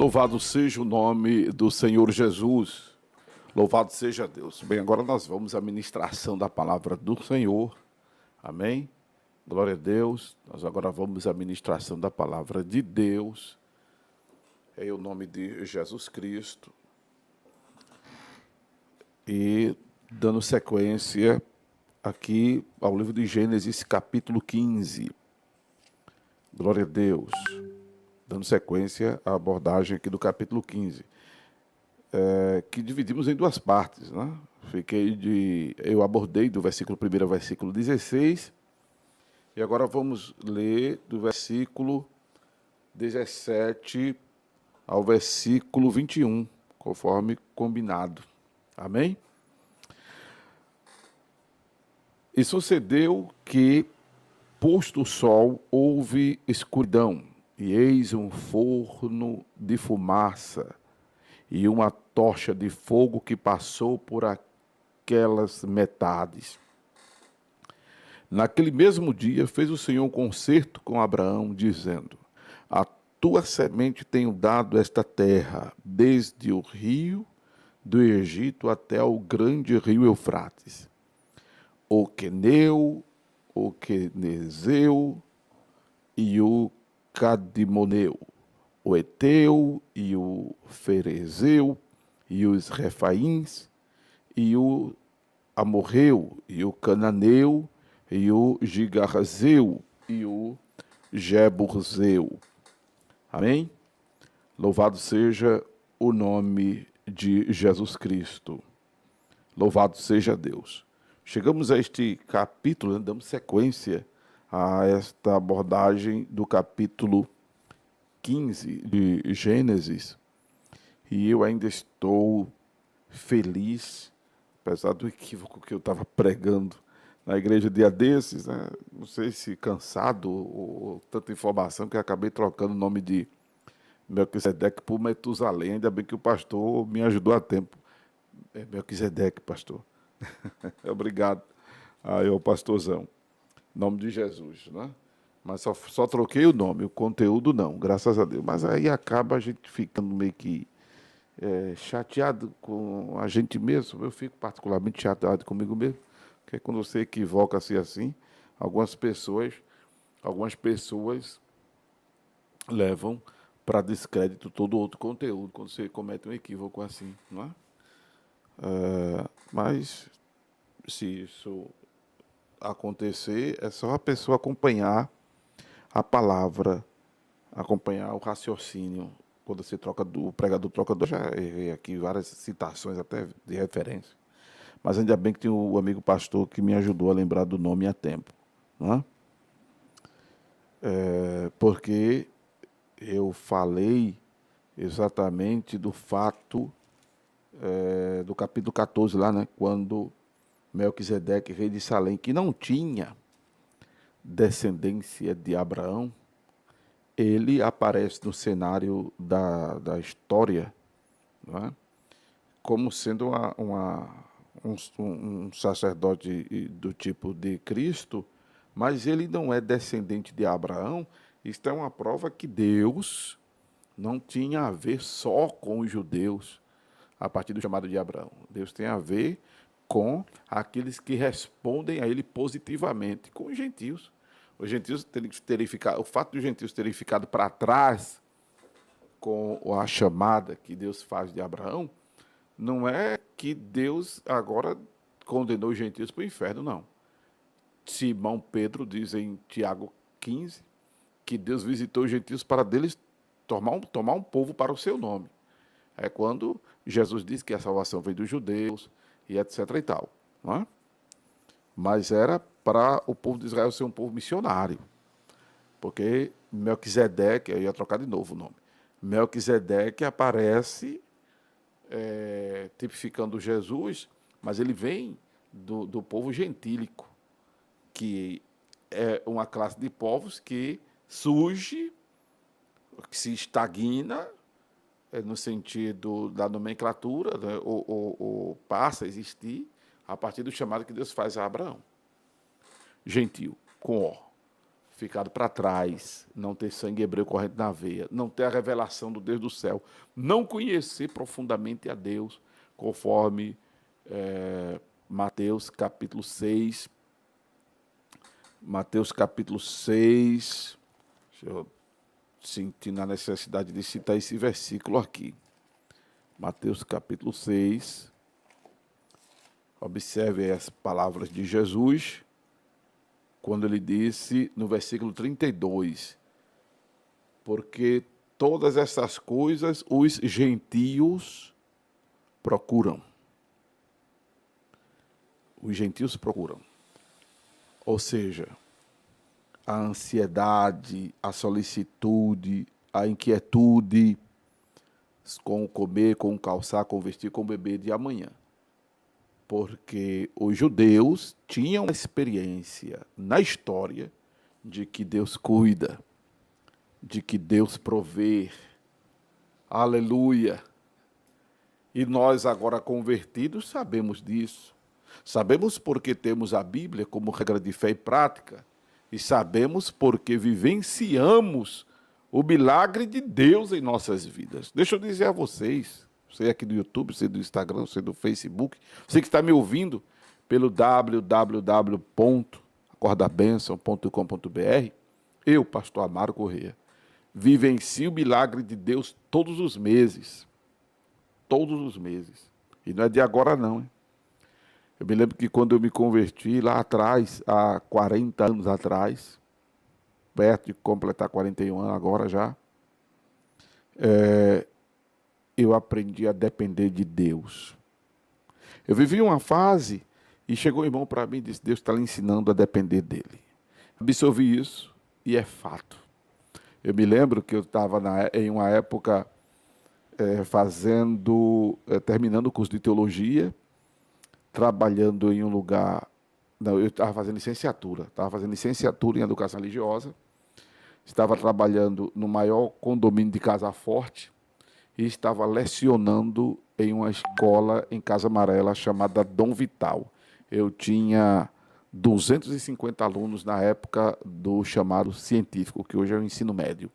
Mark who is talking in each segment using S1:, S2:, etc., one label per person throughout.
S1: Louvado seja o nome do Senhor Jesus. Louvado seja Deus. Bem, agora nós vamos à ministração da palavra do Senhor. Amém? Glória a Deus. Nós agora vamos à ministração da palavra de Deus. Em o nome de Jesus Cristo. E dando sequência aqui ao livro de Gênesis, capítulo 15. Glória a Deus. Dando sequência à abordagem aqui do capítulo 15, que dividimos em duas partes, né? Eu abordei do versículo 1 ao versículo 16, e agora vamos ler do versículo 17 ao versículo 21, conforme combinado. Amém? E sucedeu que, posto o sol, houve escuridão, e eis um forno de fumaça e uma tocha de fogo que passou por aquelas metades. Naquele mesmo dia fez o Senhor um concerto com Abraão, dizendo: a tua semente tenho dado esta terra, desde o rio do Egito até o grande rio Eufrates, o Queneu, o Quenezeu e o Cadimoneu, o Eteu e o Ferezeu e os Refaíns e o Amorreu e o Cananeu e o Gigarzeu e o Jeburzeu. Amém? Louvado seja o nome de Jesus Cristo. Louvado seja Deus. Chegamos a este capítulo, damos sequência a esta abordagem do capítulo 15 de Gênesis, e eu ainda estou feliz, apesar do equívoco que eu estava pregando na igreja dia desses, né? Não sei se cansado ou tanta informação que eu acabei trocando o nome de Melquisedeque por Metusalém. Ainda bem que o pastor me ajudou a tempo. É Melquisedeque, pastor. Obrigado ao pastorzão. Em nome de Jesus, né? Mas só troquei o nome, o conteúdo não, graças a Deus. Mas aí acaba a gente ficando meio que chateado com a gente mesmo. Eu fico particularmente chateado comigo mesmo, porque quando você equivoca-se assim, algumas pessoas levam para descrédito todo outro conteúdo quando você comete um equívoco assim, não é? Mas se isso acontecer, é só a pessoa acompanhar a palavra, acompanhar o raciocínio. Quando você troca o pregador troca do, já errei aqui várias citações até de referência, mas ainda bem que tem o amigo pastor que me ajudou a lembrar do nome a tempo, né? Porque eu falei exatamente do fato do capítulo 14 lá, né, quando Melquisedeque, rei de Salém, que não tinha descendência de Abraão, ele aparece no cenário da história, não é? Como sendo um sacerdote do tipo de Cristo, mas ele não é descendente de Abraão. Isto é uma prova que Deus não tinha a ver só com os judeus, a partir do chamado de Abraão. Deus tem a ver com aqueles que respondem a ele positivamente, com os gentios. Os gentios terem ficado, o fato dos gentios terem ficado para trás com a chamada que Deus faz de Abraão, não é que Deus agora condenou os gentios para o inferno, não. Simão Pedro diz em Tiago 15 que Deus visitou os gentios para deles tomar um povo para o seu nome. É quando Jesus diz que a salvação vem dos judeus e etc e tal, não é? Mas era para o povo de Israel ser um povo missionário, porque Melquisedeque, eu ia trocar de novo o nome, Melquisedeque aparece tipificando Jesus, mas ele vem do povo gentílico, que é uma classe de povos que surge, que se estagna, no sentido da nomenclatura, né, ou passa a existir a partir do chamado que Deus faz a Abraão. Gentil, com O. ficado para trás, não ter sangue hebreu correndo na veia, não ter a revelação do Deus do céu, não conhecer profundamente a Deus, conforme Mateus capítulo 6. Mateus capítulo 6, deixa eu sentir na necessidade de citar esse versículo aqui. Mateus capítulo 6, observe as palavras de Jesus, quando ele disse no versículo 32, porque todas essas coisas os gentios procuram. Os gentios procuram. Ou seja, a ansiedade, a solicitude, a inquietude com o comer, com o calçar, com o vestir, com o beber de amanhã. Porque os judeus tinham a experiência na história de que Deus cuida, de que Deus provê. Aleluia! E nós agora convertidos sabemos disso. Sabemos porque temos a Bíblia como regra de fé e prática. E sabemos porque vivenciamos o milagre de Deus em nossas vidas. Deixa eu dizer a vocês, você aqui do YouTube, você do Instagram, você do Facebook, você que está me ouvindo pelo www.acordabenção.com.br, eu, pastor Amaro Corrêa, vivencio o milagre de Deus todos os meses. Todos os meses. E não é de agora não, hein? Eu me lembro que quando eu me converti lá atrás, há 40 anos atrás, perto de completar 41 anos agora já, eu aprendi a depender de Deus. Eu vivi uma fase e chegou um irmão para mim e disse, Deus está lhe ensinando a depender dele. Absorvi isso e é fato. Eu me lembro que eu estava em uma época terminando o curso de teologia, trabalhando em um lugar. Não, eu estava fazendo licenciatura em educação religiosa, estava trabalhando no maior condomínio de Casa Forte e estava lecionando em uma escola em Casa Amarela chamada Dom Vital. Eu tinha 250 alunos na época do chamado científico, que hoje é o ensino médio.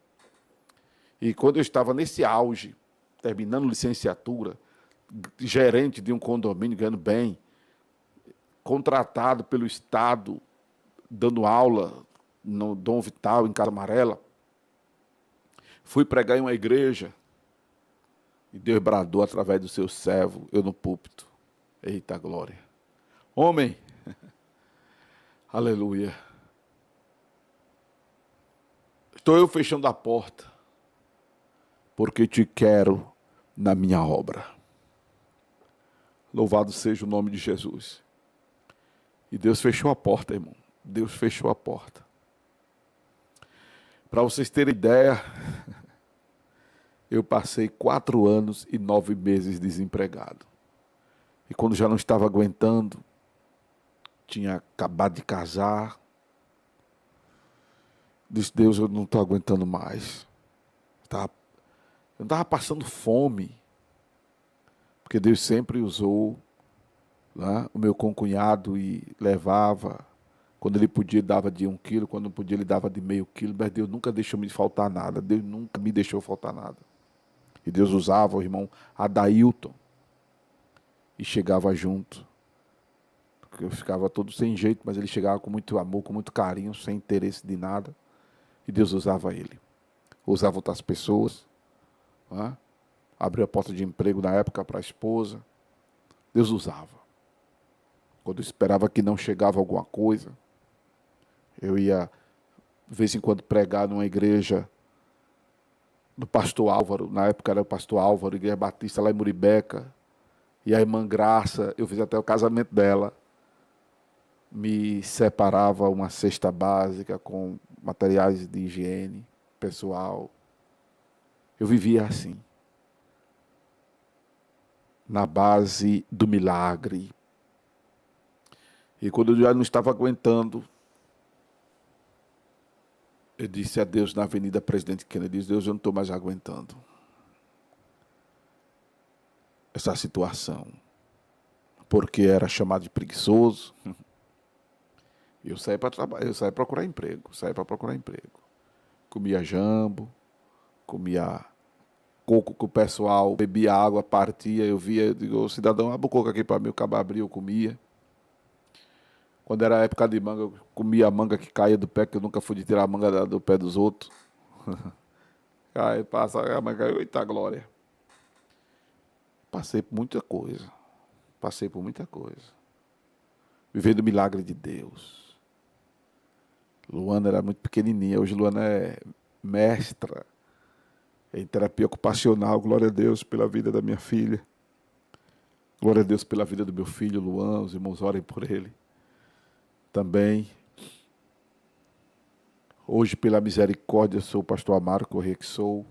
S1: E quando eu estava nesse auge, terminando licenciatura, gerente de um condomínio, ganhando bem, contratado pelo Estado, dando aula no Dom Vital, em Casa Amarela, fui pregar em uma igreja e Deus bradou através do seu servo, eu no púlpito. Eita glória! Homem, aleluia! Estou eu fechando a porta, porque te quero na minha obra. Louvado seja o nome de Jesus. E Deus fechou a porta, irmão. Deus fechou a porta. Para vocês terem ideia, eu passei 4 anos e 9 meses desempregado. E quando já não estava aguentando, tinha acabado de casar, disse, Deus, eu não estou aguentando mais. Eu não estava passando fome, porque Deus sempre usou o meu concunhado e levava, quando ele podia, ele dava de 1 quilo, quando não podia, ele dava de meio quilo, mas Deus nunca deixou me faltar nada, Deus nunca me deixou faltar nada. E Deus usava o irmão Adailton, e chegava junto, eu ficava todo sem jeito, mas ele chegava com muito amor, com muito carinho, sem interesse de nada, e Deus usava ele, usava outras pessoas, abriu a porta de emprego na época para a esposa, Deus usava. Quando eu esperava que não chegava alguma coisa, eu ia, de vez em quando, pregar numa igreja do pastor Álvaro, na época era o pastor Álvaro, igreja batista lá em Muribeca, e a irmã Graça, eu fiz até o casamento dela, me separava uma cesta básica com materiais de higiene pessoal. Eu vivia assim, na base do milagre. E quando eu já não estava aguentando, eu disse a Deus na Avenida Presidente Kennedy, Deus, eu não estou mais aguentando essa situação, porque era chamado de preguiçoso, Eu saí para trabalhar, eu saí para procurar emprego. Comia jambo, comia coco com o pessoal, bebia água, partia, eu via, digo, "Ô, cidadão, abre o coco aqui para mim", o cabo abria, eu comia. Quando era época de manga, eu comia a manga que caía do pé, que eu nunca fui de tirar a manga do pé dos outros. Aí passa a manga, eita glória. Passei por muita coisa. Passei por muita coisa. Vivendo o milagre de Deus. Luana era muito pequenininha, hoje Luana é mestra em terapia ocupacional. Glória a Deus pela vida da minha filha. Glória a Deus pela vida do meu filho, Luan. Os irmãos orem por ele. Também. Hoje, pela misericórdia, sou o pastor Amaro Corrêa, que sou,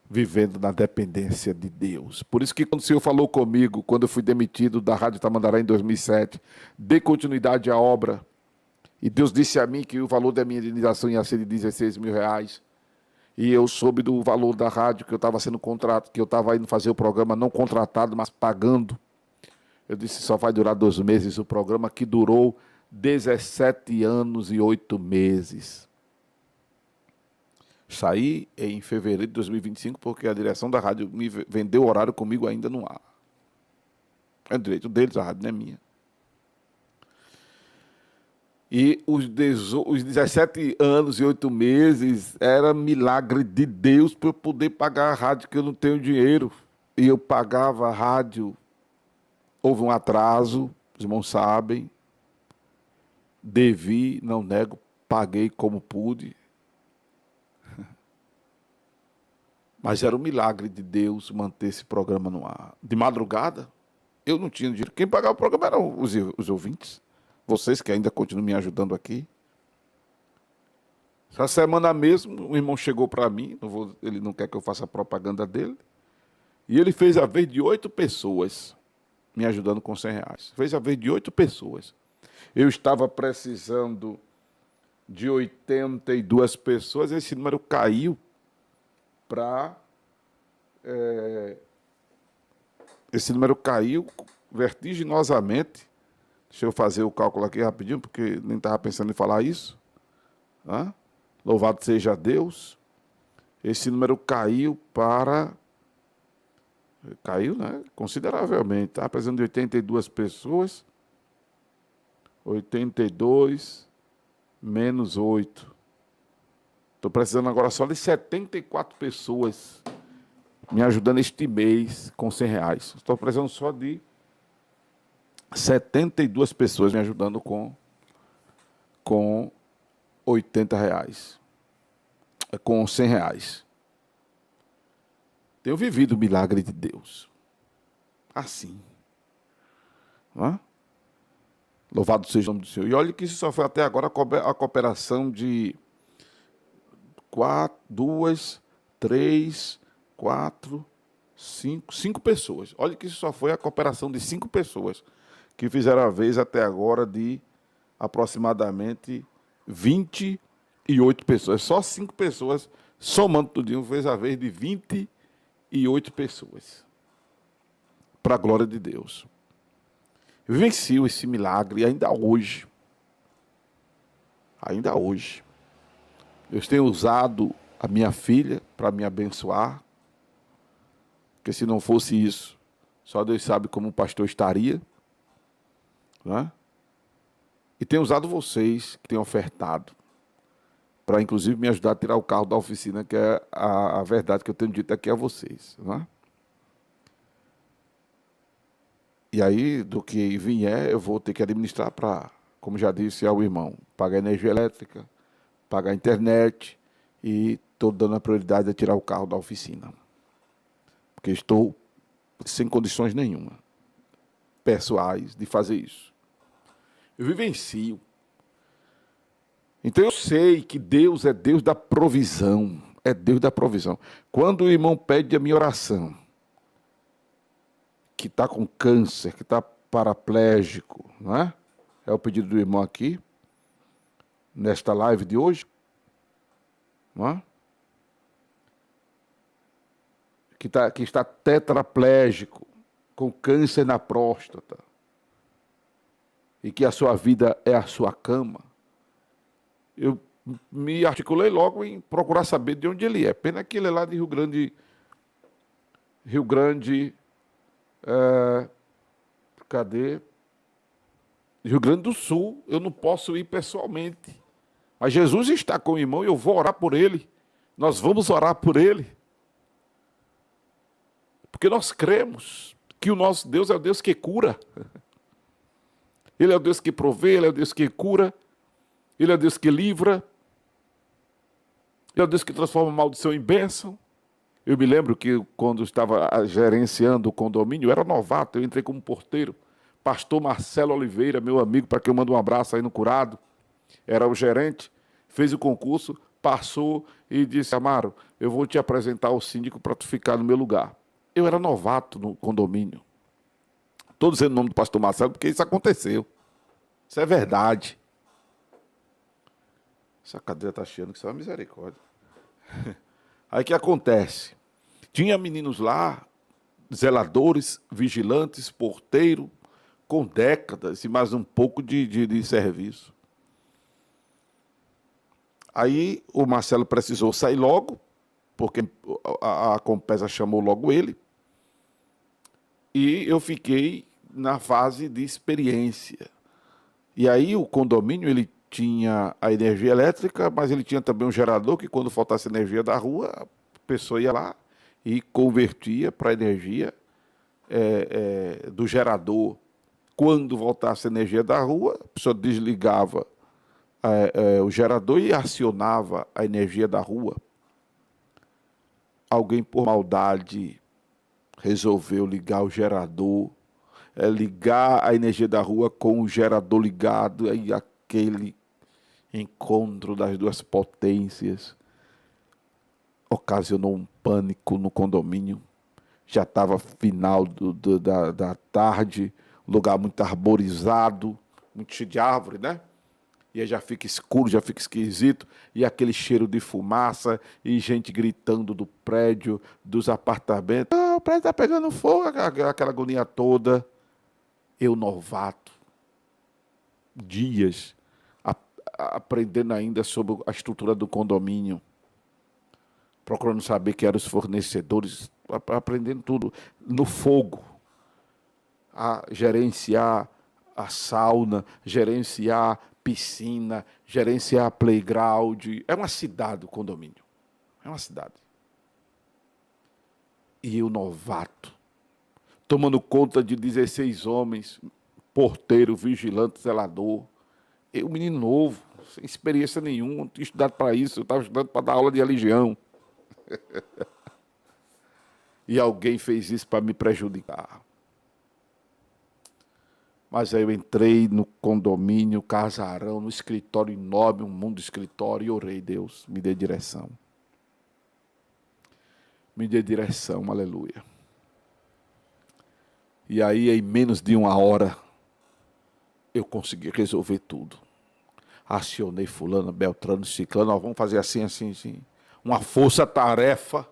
S1: vivendo na dependência de Deus. Por isso que quando o Senhor falou comigo, quando eu fui demitido da Rádio Tamandaré em 2007, dei continuidade à obra, e Deus disse a mim que o valor da minha indenização ia ser de R$ 16.000, e eu soube do valor da rádio, que eu estava sendo contratado, que eu estava indo fazer o programa não contratado, mas pagando. Eu disse, só vai durar 2 meses o programa, que durou 17 anos e 8 meses. Saí em fevereiro de 2025 porque a direção da rádio me vendeu horário comigo ainda no ar. É o direito deles, a rádio não é minha. E os 17 anos e 8 meses era milagre de Deus para eu poder pagar a rádio, que eu não tenho dinheiro. E eu pagava a rádio. Houve um atraso, os irmãos sabem. Devi, não nego, paguei como pude. Mas era um milagre de Deus manter esse programa no ar. De madrugada, eu não tinha dinheiro. Quem pagava o programa eram os ouvintes. Vocês que ainda continuam me ajudando aqui. Essa semana mesmo, um irmão chegou para mim, ele não quer que eu faça a propaganda dele, e ele fez a vez de 8 pessoas me ajudando com R$ 100. Fez a vez de 8 pessoas. Eu estava precisando de 82 pessoas, esse número caiu para... esse número caiu vertiginosamente. Deixa eu fazer o cálculo aqui rapidinho, porque nem estava pensando em falar isso. Louvado seja Deus. Esse número caiu para... Caiu, né? Consideravelmente. Estava precisando de 82 pessoas. 82 menos 8. Estou precisando agora só de 74 pessoas me ajudando este mês com R$ 100. Estou precisando só de 72 pessoas me ajudando com R$ 80. Com R$ 100. Tenho vivido o milagre de Deus. Assim. Louvado seja o nome do Senhor. E olha que isso só foi até agora a cooperação de 5 pessoas. Olha que isso só foi a cooperação de 5 pessoas que fizeram a vez até agora de aproximadamente 28 pessoas. Só 5 pessoas, somando tudinho, fez a vez de 28 pessoas. Para a glória de Deus. Eu venci esse milagre ainda hoje. Ainda hoje. Eu tenho usado a minha filha para me abençoar. Porque se não fosse isso, só Deus sabe como o pastor estaria. E tenho usado vocês que têm ofertado para, inclusive, me ajudar a tirar o carro da oficina, que é a verdade que eu tenho dito aqui a vocês. E aí, do que vier, eu vou ter que administrar para, como já disse ao irmão, pagar energia elétrica, pagar a internet, e estou dando a prioridade a tirar o carro da oficina. Porque estou sem condições nenhuma pessoais de fazer isso. Eu vivencio. Então eu sei que Deus é Deus da provisão. É Deus da provisão. Quando o irmão pede a minha oração, que está com câncer, que está paraplégico, não é? É o pedido do irmão aqui, nesta live de hoje. Não é? Que está tetraplégico, com câncer na próstata. e que a sua vida é a sua cama, eu me articulei logo em procurar saber de onde ele é. Pena que ele é lá de Rio Grande, cadê? Rio Grande do Sul. Eu não posso ir pessoalmente. Mas Jesus está com o irmão e eu vou orar por ele. Nós vamos orar por ele. Porque nós cremos que o nosso Deus é o Deus que cura. Ele é o Deus que provê, ele é o Deus que cura, ele é o Deus que livra, ele é o Deus que transforma maldição em bênção. Eu me lembro que quando eu estava gerenciando o condomínio, eu era novato, eu entrei como porteiro. Pastor Marcelo Oliveira, meu amigo, para quem eu mando um abraço aí no Curado, era o gerente, fez o concurso, passou e disse: Amaro, eu vou te apresentar ao síndico para tu ficar no meu lugar. Eu era novato no condomínio. Estou dizendo o nome do pastor Marcelo porque isso aconteceu. Isso é verdade. Essa cadeira está cheia, que isso é uma misericórdia. Aí o que acontece? Tinha meninos lá, zeladores, vigilantes, porteiro, com décadas e mais um pouco de serviço. Aí o Marcelo precisou sair logo, porque a Compesa chamou logo ele, e eu fiquei na fase de experiência. E aí o condomínio, ele tinha a energia elétrica, mas ele tinha também um gerador que quando faltasse energia da rua, a pessoa ia lá e convertia para a energia do gerador. Quando voltasse a energia da rua, a pessoa desligava o gerador e acionava a energia da rua. Alguém, por maldade, resolveu ligar o gerador, ligar a energia da rua com o gerador ligado, aí aquele encontro das duas potências ocasionou um pânico no condomínio. Já estava final da tarde, lugar muito arborizado, muito cheio de árvore, né? E aí já fica escuro, já fica esquisito, e aquele cheiro de fumaça, e gente gritando do prédio, dos apartamentos. Ah, o prédio está pegando fogo, aquela agonia toda. Eu, novato, dias, aprendendo ainda sobre a estrutura do condomínio, procurando saber quem eram os fornecedores, aprendendo tudo, no fogo, a gerenciar a sauna, gerenciar piscina, gerenciar playground. É uma cidade o condomínio. É uma cidade. E o novato, tomando conta de 16 homens, porteiro, vigilante, zelador. Eu, menino novo, sem experiência nenhuma, não tinha estudado para isso, eu estava estudando para dar aula de religião. E alguém fez isso para me prejudicar. Mas aí eu entrei no condomínio, casarão, no escritório enorme, um mundo de escritório, e orei: Deus, me dê direção. Me dê direção, aleluia. E aí, em menos de uma hora, eu consegui resolver tudo. Acionei fulano, beltrano, ciclano, vamos fazer assim, assim, assim. Uma força-tarefa.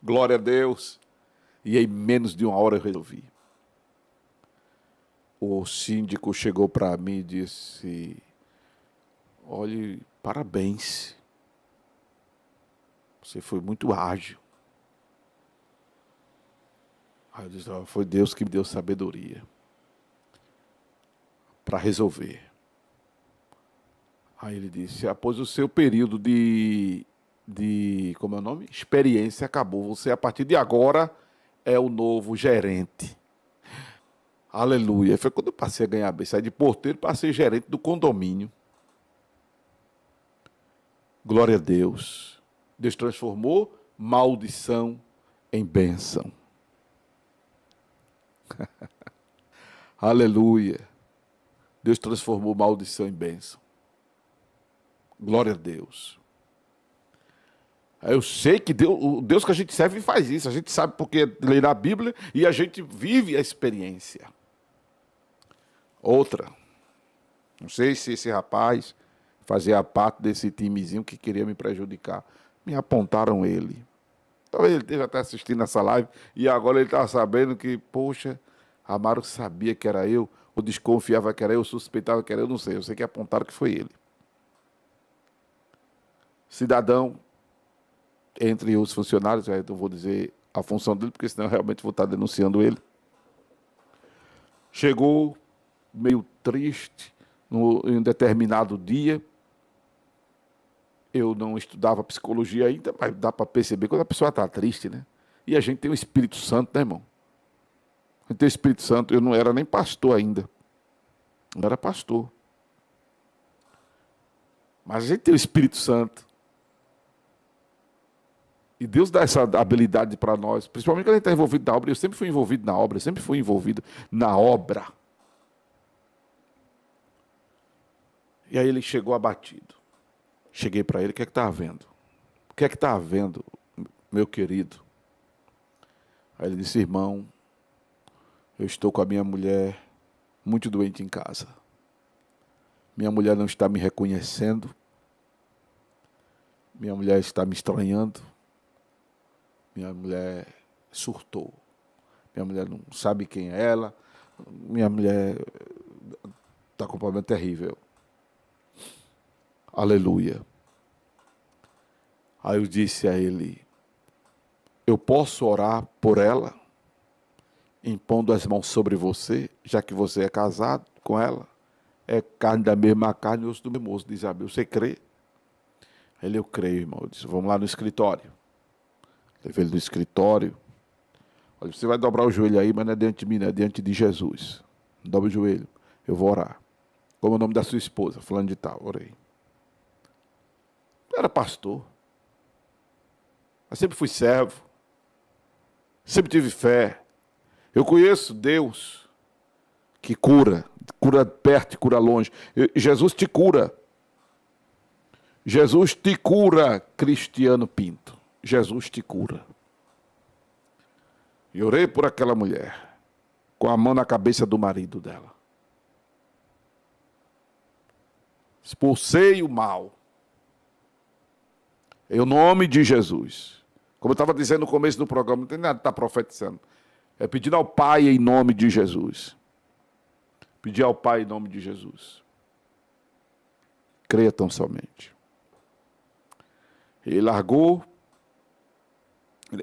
S1: Glória a Deus. E em menos de uma hora eu resolvi. O síndico chegou para mim e disse: olhe, parabéns. Você foi muito ágil. Aí eu disse: foi Deus que me deu sabedoria para resolver. Aí ele disse: após o seu período como é o nome? Experiência acabou. Você, a partir de agora, é o novo gerente. Aleluia. Foi quando eu passei a ganhar bem. Saí de porteiro para ser gerente do condomínio. Glória a Deus. Deus transformou maldição em bênção. Aleluia. Deus transformou maldição em bênção. Glória a Deus. Eu sei que Deus, o Deus que a gente serve faz isso. A gente sabe porque lê na Bíblia e a gente vive a experiência. Outra. Não sei se esse rapaz fazia parte desse timezinho que queria me prejudicar. Me apontaram ele. Talvez ele esteja até assistindo essa live e agora ele está sabendo que, poxa, Amaro sabia que era eu. eu desconfiava que era eu suspeitava que era eu, não sei. Eu sei que apontaram que foi ele. Cidadão, entre os funcionários, eu não vou dizer a função dele, porque senão eu realmente vou estar denunciando ele. Chegou meio triste em um determinado dia. Eu não estudava psicologia ainda, mas dá para perceber quando a pessoa está triste, né? E a gente tem o Espírito Santo, né, irmão? A gente tem o Espírito Santo. Eu não era nem pastor ainda. Não era pastor. Mas a gente tem o Espírito Santo. E Deus dá essa habilidade para nós, principalmente quando a gente está envolvido na obra. Eu sempre fui envolvido na obra, eu sempre fui envolvido na obra. E aí ele chegou abatido. Cheguei para ele, o que é que está havendo? O que é que está havendo, meu querido? Aí ele disse, irmão, eu estou com a minha mulher muito doente em casa. Minha mulher não está me reconhecendo. Minha mulher está me estranhando. Minha mulher surtou. Minha mulher não sabe quem é ela. Minha mulher está com um problema terrível. Aleluia. Aí eu disse a ele, eu posso orar por ela, impondo as mãos sobre você, já que você é casado com ela? É carne da mesma carne e osso do mesmo osso, diz a Bíblia. Você crê? Ele, eu creio, irmão. Eu disse, vamos lá no escritório. Levei ele no escritório. Olha, você vai dobrar o joelho aí, mas não é diante de mim, não é diante de Jesus. Dobra o joelho, eu vou orar. Como é o nome da sua esposa? Fulano de tal, orei. Eu era pastor. Eu sempre fui servo. Sempre tive fé. Eu conheço Deus que cura. Cura perto e cura longe. Jesus te cura. Jesus te cura, Cristiano Pinto. Jesus te cura. E orei por aquela mulher, com a mão na cabeça do marido dela. Expulsei o mal. Em nome de Jesus. Como eu estava dizendo no começo do programa, não tem nada de estar profetizando. É pedindo ao Pai em nome de Jesus. Pedir ao Pai em nome de Jesus. Creia tão somente. Ele largou.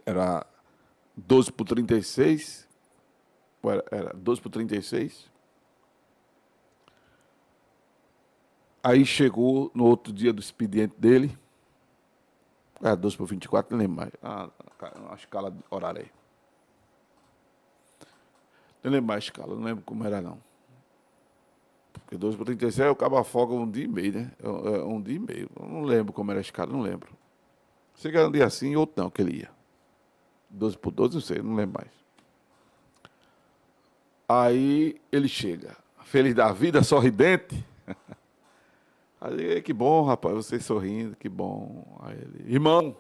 S1: Era 12:36. Era 12:36. Aí chegou no outro dia do expediente dele. Era 12:24, não lembro mais. A escala horária aí. Não lembro mais a escala, não lembro como era não. Porque 12:36 o cabo afoga um dia e meio, né? Um dia e meio. Eu não lembro como era a escala, não lembro. Sei que era um dia assim e outro não, que ele ia. 12:12, não sei, não lembro mais. Aí ele chega, feliz da vida, sorridente. Aí, que bom, rapaz, você sorrindo, que bom. Aí ele, irmão,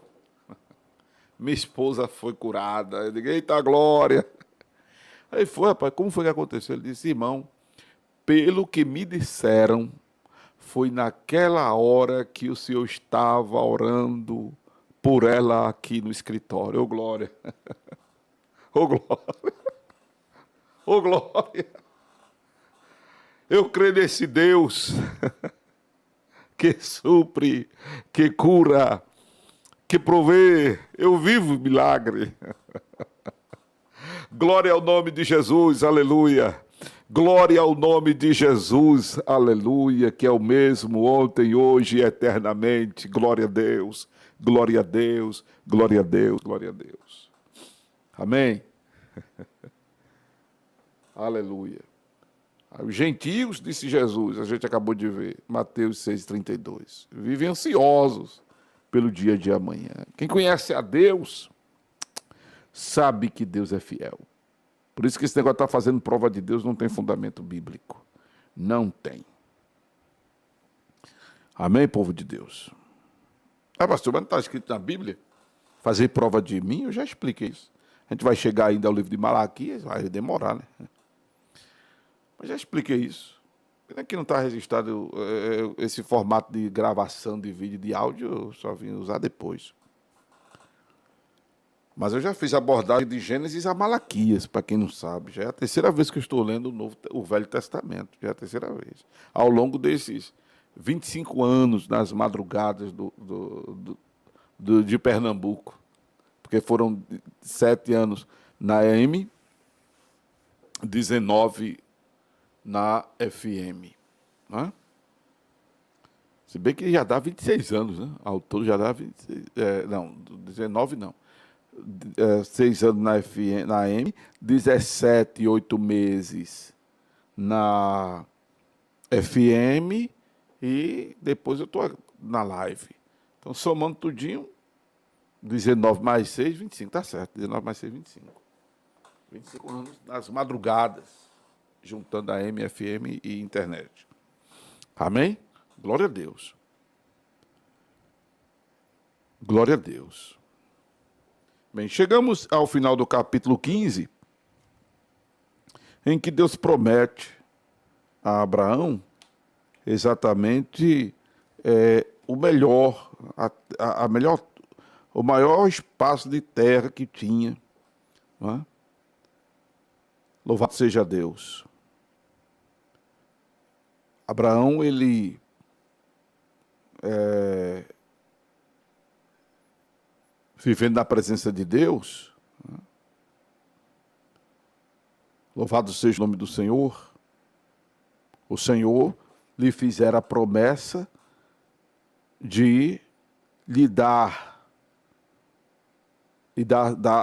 S1: minha esposa foi curada. Eu digo, eita glória. Aí foi, rapaz, como foi que aconteceu? Ele disse, irmão, pelo que me disseram, foi naquela hora que o senhor estava orando por ela aqui no escritório. Ô glória. Ô glória. Ô glória. Eu creio nesse Deus que supre, que cura, que provê. Eu vivo milagre. Glória ao nome de Jesus, aleluia. Glória ao nome de Jesus, aleluia, que é o mesmo ontem, hoje e eternamente. Glória a Deus, glória a Deus, glória a Deus, glória a Deus. Amém? Aleluia. Os gentios, disse Jesus, a gente acabou de ver, Mateus 6:32, vivem ansiosos pelo dia de amanhã. Quem conhece a Deus, sabe que Deus é fiel. Por isso que esse negócio de estar fazendo prova de Deus não tem fundamento bíblico. Não tem. Amém, povo de Deus? Pastor, mas não está escrito na Bíblia? Fazer prova de mim? Eu já expliquei isso. A gente vai chegar ainda ao livro de Malaquias, vai demorar, né? Mas já expliquei isso. Aqui não está registrado esse formato de gravação de vídeo, de áudio, eu só vim usar depois. Mas eu já fiz a abordagem de Gênesis a Malaquias, para quem não sabe. Já é a terceira vez que eu estou lendo o Velho Testamento. Já é a terceira vez. Ao longo desses 25 anos nas madrugadas de Pernambuco. Porque foram 7 anos na AM, 19 na FM. Né? Se bem que já dá 26 anos, né? Ao todo já dá 26, não, 19 não. 6 anos na FM, na AM, 17, 8 meses na FM e depois eu estou na live. Então, somando tudinho, 19 mais 6, 25, tá certo. 19 mais 6, 25. 25 anos nas madrugadas, juntando a AM, FM e internet. Amém? Glória a Deus. Glória a Deus. Bem, chegamos ao final do capítulo 15, em que Deus promete a Abraão exatamente o melhor, o maior espaço de terra que tinha. Não é? Louvado seja Deus. Abraão, ele vivendo na presença de Deus, né? Louvado seja o nome do Senhor. O Senhor lhe fizera a promessa de lhe dar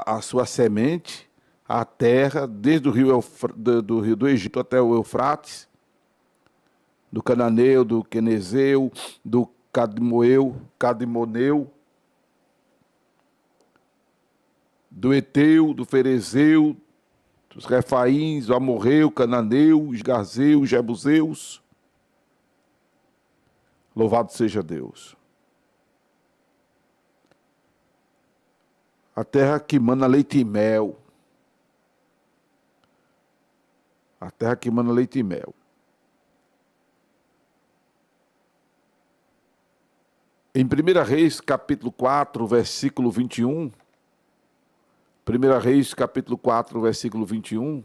S1: a sua semente, a terra, desde o rio do Egito até o Eufrates, do Cananeu, do Quenezeu, do Cadimoneu, do Eteu, do Ferezeu, dos Refaíns, do Amorreu, Cananeu, os Gazeus, Jebuseus. Louvado seja Deus. A terra que mana leite e mel. A terra que mana leite e mel. Em 1 Reis, capítulo 4, versículo 21, 1 Reis, capítulo 4, versículo 21,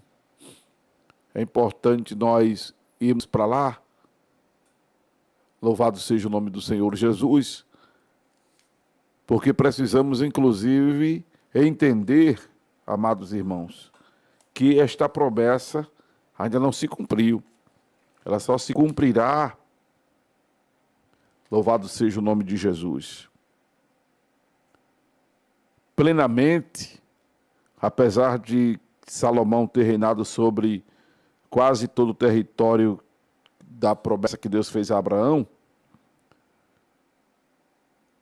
S1: é importante nós irmos para lá. Louvado seja o nome do Senhor Jesus, porque precisamos, inclusive, entender, amados irmãos, que esta promessa ainda não se cumpriu. Ela só se cumprirá. Louvado seja o nome de Jesus. Plenamente, apesar de Salomão ter reinado sobre quase todo o território da promessa que Deus fez a Abraão,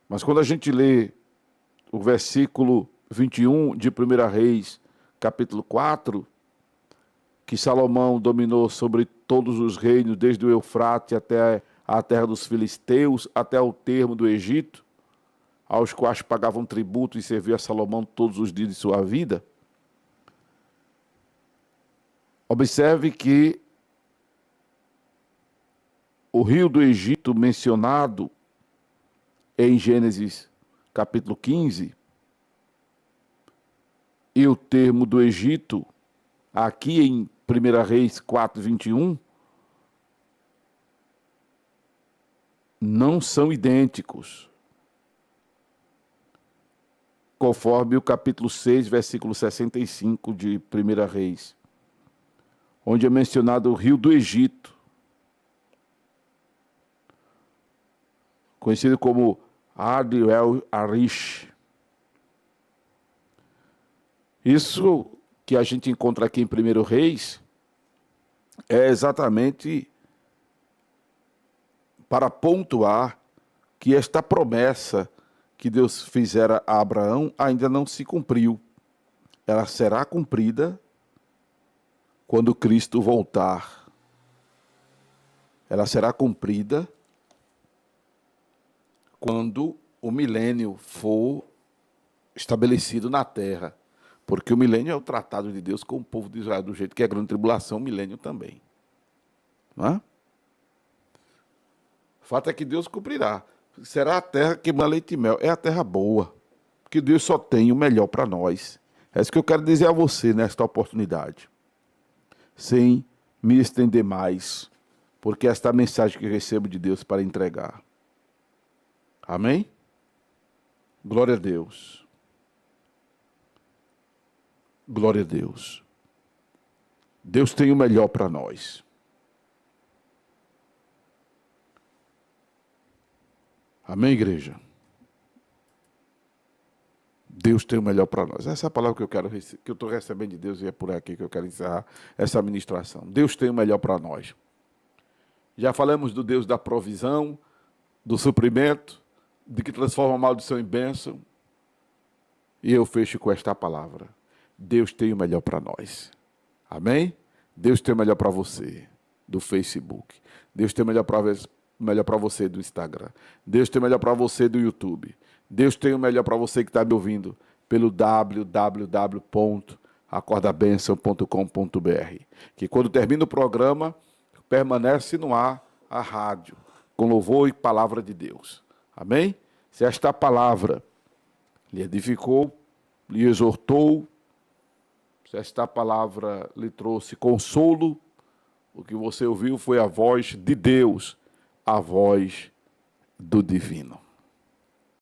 S1: mas quando a gente lê o versículo 21 de 1 Reis, capítulo 4, que Salomão dominou sobre todos os reinos, desde o Eufrate até a terra dos filisteus, até o termo do Egito, aos quais pagavam tributo e serviam a Salomão todos os dias de sua vida. Observe que o rio do Egito mencionado em Gênesis capítulo 15 e o termo do Egito aqui em 1 Reis 4, 21 não são idênticos, conforme o capítulo 6, versículo 65 de 1 Reis, onde é mencionado o rio do Egito, conhecido como Adi El Arish. Isso que a gente encontra aqui em 1 Reis é exatamente para pontuar que esta promessa que Deus fizera a Abraão ainda não se cumpriu. Ela será cumprida quando Cristo voltar. Ela será cumprida quando o milênio for estabelecido na terra. Porque o milênio é o tratado de Deus com o povo de Israel, do jeito que é a grande tribulação, o milênio também. Não é? O fato é que Deus cumprirá. Será a terra que mana leite e mel. É a terra boa. porque Deus só tem o melhor para nós. É isso que eu quero dizer a você nesta oportunidade, sem me estender mais, porque esta é a mensagem que recebo de Deus para entregar. Amém? Glória a Deus. Glória a Deus. Deus tem o melhor para nós. Amém, igreja? Deus tem o melhor para nós. Essa é a palavra que eu estou recebendo de Deus, e é por aqui que eu quero encerrar essa ministração. Deus tem o melhor para nós. Já falamos do Deus da provisão, do suprimento, de que transforma a maldição em bênção. E eu fecho com esta palavra. Deus tem o melhor para nós. Amém? Deus tem o melhor para você do Facebook. Deus tem o melhor para você do Instagram. Deus tem o melhor para você do YouTube. Deus tem o melhor para você que está me ouvindo pelo www.acordabenção.com.br. Que quando termina o programa, permanece no ar a rádio, com louvor e palavra de Deus. Amém? Se esta palavra lhe edificou, lhe exortou, se esta palavra lhe trouxe consolo, o que você ouviu foi a voz de Deus, a voz do divino.